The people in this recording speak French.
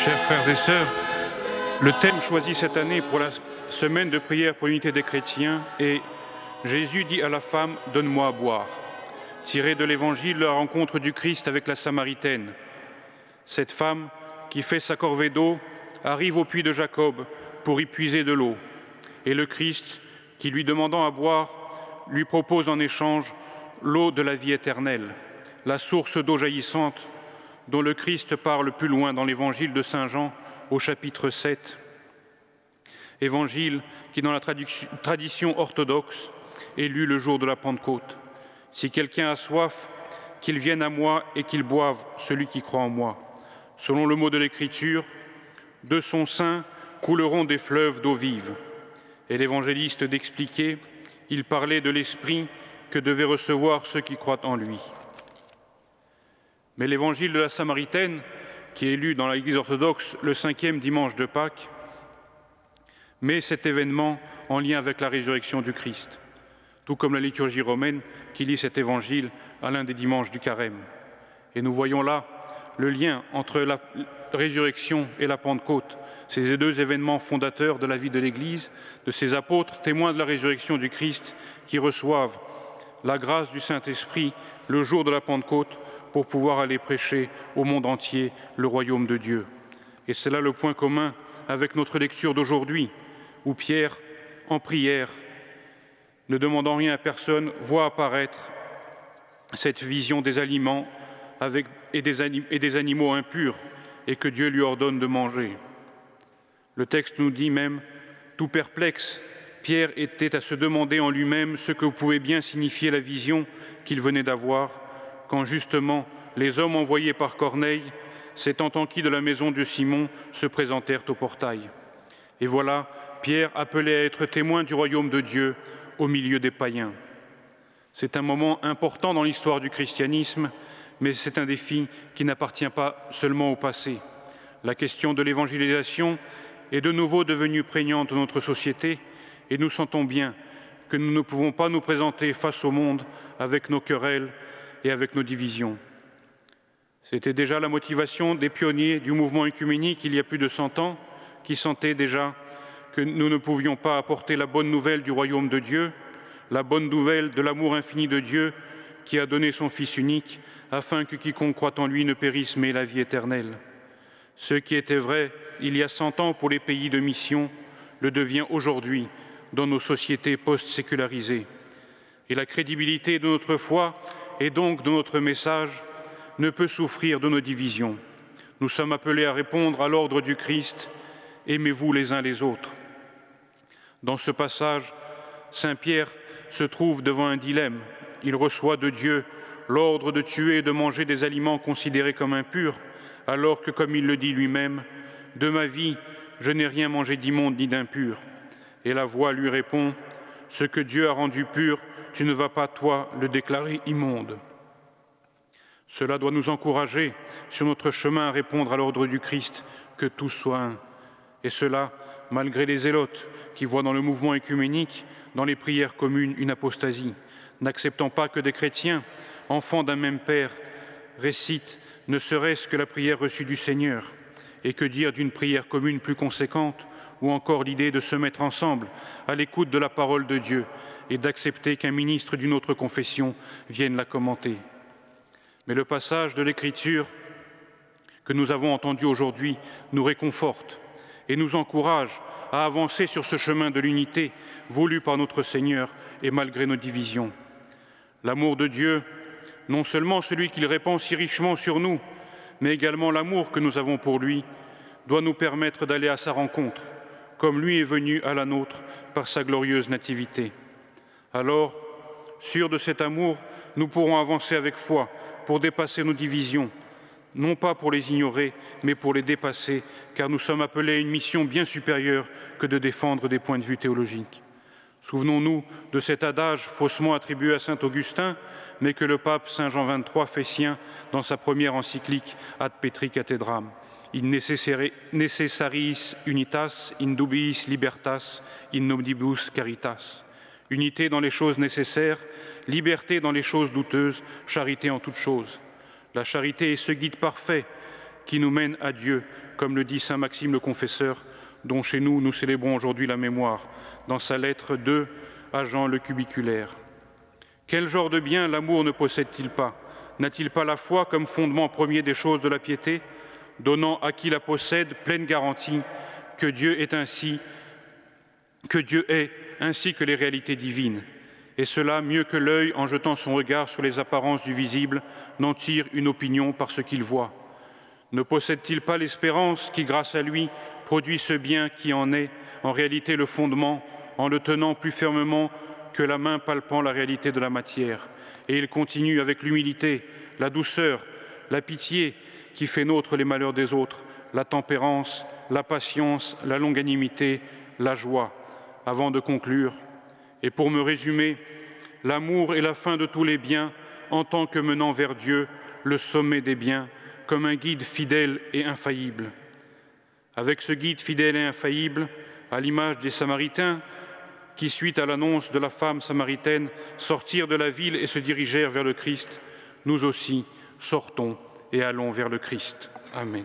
Chers frères et sœurs, le thème choisi cette année pour la semaine de prière pour l'unité des chrétiens est « Jésus dit à la femme, donne-moi à boire », tiré de l'évangile de la rencontre du Christ avec la Samaritaine. Cette femme, qui fait sa corvée d'eau, arrive au puits de Jacob pour y puiser de l'eau. Et le Christ, qui lui demandant à boire, lui propose en échange l'eau de la vie éternelle, la source d'eau jaillissante dont le Christ parle plus loin dans l'évangile de Saint Jean au chapitre 7. Évangile qui, dans la tradition orthodoxe, est lu le jour de la Pentecôte. Si quelqu'un a soif, qu'il vienne à moi et qu'il boive, celui qui croit en moi. Selon le mot de l'Écriture, de son sein couleront des fleuves d'eau vive. Et l'évangéliste d'expliquer, il parlait de l'Esprit que devaient recevoir ceux qui croient en lui. Mais l'évangile de la Samaritaine, qui est lu dans l'Église orthodoxe le 5e dimanche de Pâques, met cet événement en lien avec la résurrection du Christ, tout comme la liturgie romaine qui lit cet évangile à l'un des dimanches du Carême. Et nous voyons là le lien entre la résurrection et la Pentecôte, ces deux événements fondateurs de la vie de l'Église, de ces apôtres témoins de la résurrection du Christ qui reçoivent la grâce du Saint-Esprit le jour de la Pentecôte pour pouvoir aller prêcher au monde entier le royaume de Dieu. Et c'est là le point commun avec notre lecture d'aujourd'hui, où Pierre, en prière, ne demandant rien à personne, voit apparaître cette vision des aliments et des animaux impurs et que Dieu lui ordonne de manger. Le texte nous dit même, tout perplexe, Pierre était à se demander en lui-même ce que pouvait bien signifier la vision qu'il venait d'avoir, quand justement les hommes envoyés par Corneille, s'étant enquis de la maison de Simon, se présentèrent au portail. Et voilà, Pierre appelé à être témoin du royaume de Dieu au milieu des païens. C'est un moment important dans l'histoire du christianisme, mais c'est un défi qui n'appartient pas seulement au passé. La question de l'évangélisation est de nouveau devenue prégnante dans notre société et nous sentons bien que nous ne pouvons pas nous présenter face au monde avec nos querelles et avec nos divisions. C'était déjà la motivation des pionniers du mouvement œcuménique il y a plus de 100 ans, qui sentaient déjà que nous ne pouvions pas apporter la bonne nouvelle du royaume de Dieu, la bonne nouvelle de l'amour infini de Dieu qui a donné son Fils unique, afin que quiconque croit en lui ne périsse mais ait la vie éternelle. Ce qui était vrai il y a 100 ans pour les pays de mission le devient aujourd'hui dans nos sociétés post-sécularisées. Et la crédibilité de notre foi et donc de notre message ne peut souffrir de nos divisions. Nous sommes appelés à répondre à l'ordre du Christ « Aimez-vous les uns les autres ». Dans ce passage, Saint Pierre se trouve devant un dilemme. Il reçoit de Dieu l'ordre de tuer et de manger des aliments considérés comme impurs, alors que, comme il le dit lui-même, « De ma vie, je n'ai rien mangé d'immonde ni d'impur ». Et la voix lui répond « Ce que Dieu a rendu pur, tu ne vas pas, toi, le déclarer immonde ». Cela doit nous encourager sur notre chemin à répondre à l'ordre du Christ, que tous soient un. Et cela, malgré les zélotes qui voient dans le mouvement œcuménique, dans les prières communes, une apostasie, n'acceptant pas que des chrétiens, enfants d'un même Père, récitent ne serait-ce que la prière reçue du Seigneur. Et que dire d'une prière commune plus conséquente, ou encore l'idée de se mettre ensemble à l'écoute de la parole de Dieu et d'accepter qu'un ministre d'une autre confession vienne la commenter. Mais le passage de l'Écriture que nous avons entendu aujourd'hui nous réconforte et nous encourage à avancer sur ce chemin de l'unité voulu par notre Seigneur et malgré nos divisions. L'amour de Dieu, non seulement celui qu'il répand si richement sur nous, mais également l'amour que nous avons pour lui, doit nous permettre d'aller à sa rencontre, comme lui est venu à la nôtre par sa glorieuse nativité. Alors, sûrs de cet amour, nous pourrons avancer avec foi pour dépasser nos divisions, non pas pour les ignorer, mais pour les dépasser, car nous sommes appelés à une mission bien supérieure que de défendre des points de vue théologiques. Souvenons-nous de cet adage faussement attribué à saint Augustin, mais que le pape Saint Jean XXIII fait sien dans sa première encyclique Ad Petri Cathedram. In necessariis unitas, in dubiis libertas, in omnibus caritas. Unité dans les choses nécessaires, liberté dans les choses douteuses, charité en toutes choses. La charité est ce guide parfait qui nous mène à Dieu, comme le dit saint Maxime le Confesseur, dont chez nous, nous célébrons aujourd'hui la mémoire, dans sa lettre 2 à Jean le Cubiculaire. Quel genre de bien l'amour ne possède-t-il pas? N'a-t-il pas la foi comme fondement premier des choses de la piété, donnant à qui la possède pleine garantie que Dieu est ainsi que les réalités divines, et cela mieux que l'œil, en jetant son regard sur les apparences du visible, n'en tire une opinion par ce qu'il voit. Ne possède-t-il pas l'espérance qui, grâce à lui, produit ce bien qui en est en réalité le fondement, en le tenant plus fermement que la main palpant la réalité de la matière? Et il continue avec l'humilité, la douceur, la pitié qui fait nôtre les malheurs des autres, la tempérance, la patience, la longanimité, la joie. Avant de conclure, et pour me résumer, l'amour est la fin de tous les biens en tant que menant vers Dieu, le sommet des biens, comme un guide fidèle et infaillible. Avec ce guide fidèle et infaillible, à l'image des Samaritains, qui, suite à l'annonce de la femme samaritaine, sortirent de la ville et se dirigèrent vers le Christ, nous aussi sortons et allons vers le Christ. Amen.